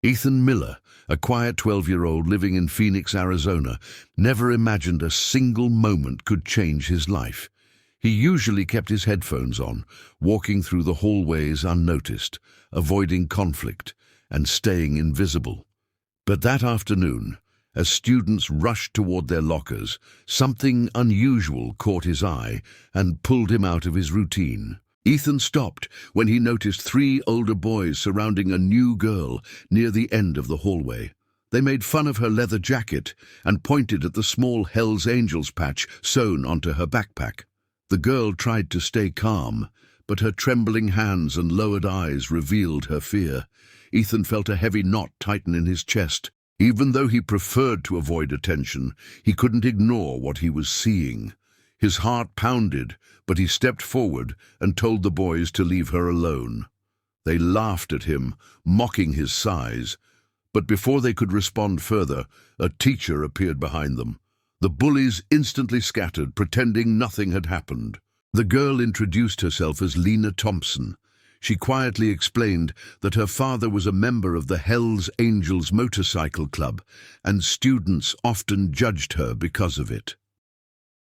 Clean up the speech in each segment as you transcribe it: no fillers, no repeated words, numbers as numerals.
Ethan Miller, a quiet 12-year-old living in Phoenix, Arizona, never imagined a single moment could change his life. He usually kept his headphones on, walking through the hallways unnoticed, avoiding conflict and staying invisible. But that afternoon, as students rushed toward their lockers, something unusual caught his eye and pulled him out of his routine. Ethan stopped when he noticed 3 older boys surrounding a new girl near the end of the hallway. They made fun of her leather jacket and pointed at the small Hell's Angels patch sewn onto her backpack. The girl tried to stay calm, but her trembling hands and lowered eyes revealed her fear. Ethan felt a heavy knot tighten in his chest. Even though he preferred to avoid attention, he couldn't ignore what he was seeing. His heart pounded, but he stepped forward and told the boys to leave her alone. They laughed at him, mocking his size, but before they could respond further, a teacher appeared behind them. The bullies instantly scattered, pretending nothing had happened. The girl introduced herself as Lena Thompson. She quietly explained that her father was a member of the Hell's Angels motorcycle club, and students often judged her because of it.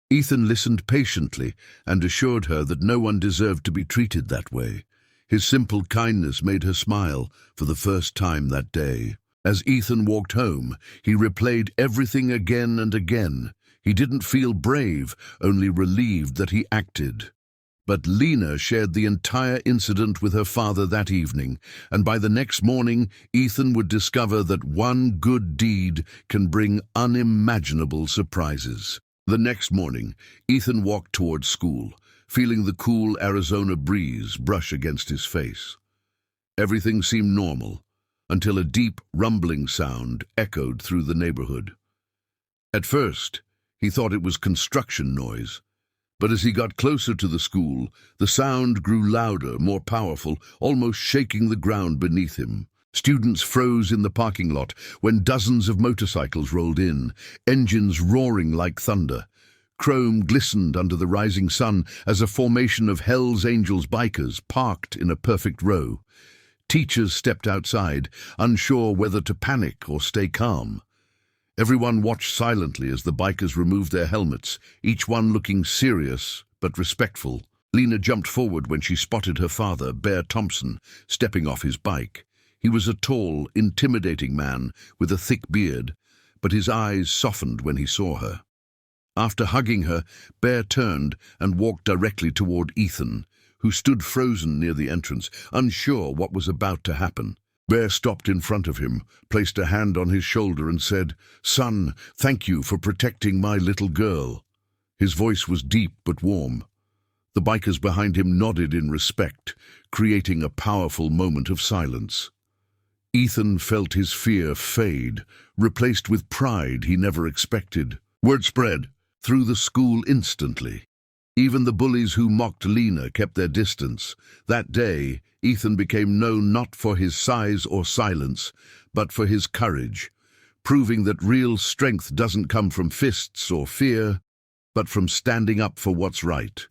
Ethan listened patiently and assured her that no one deserved to be treated that way. His simple kindness made her smile for the first time that day. As Ethan walked home, he replayed everything again and again. He didn't feel brave, only relieved that he acted. But Lena shared the entire incident with her father that evening, and by the next morning, Ethan would discover that one good deed can bring unimaginable surprises. The next morning, Ethan walked towards school, feeling the cool Arizona breeze brush against his face. Everything seemed normal, until a deep, rumbling sound echoed through the neighborhood. At first, he thought it was construction noise, but as he got closer to the school, the sound grew louder, more powerful, almost shaking the ground beneath him. Students froze in the parking lot when dozens of motorcycles rolled in, engines roaring like thunder. Chrome glistened under the rising sun as a formation of Hell's Angels bikers parked in a perfect row. Teachers stepped outside, unsure whether to panic or stay calm. Everyone watched silently as the bikers removed their helmets, each one looking serious but respectful. Lena jumped forward when she spotted her father, Bear Thompson, stepping off his bike. He was a tall, intimidating man with a thick beard, but his eyes softened when he saw her. After hugging her, Bear turned and walked directly toward Ethan, who stood frozen near the entrance, unsure what was about to happen. Bear stopped in front of him, placed a hand on his shoulder and said, "Son, thank you for protecting my little girl." His voice was deep but warm. The bikers behind him nodded in respect, creating a powerful moment of silence. Ethan felt his fear fade, replaced with pride he never expected. Word spread through the school instantly. Even the bullies who mocked Lena kept their distance. That day, Ethan became known not for his size or silence, but for his courage, proving that real strength doesn't come from fists or fear, but from standing up for what's right.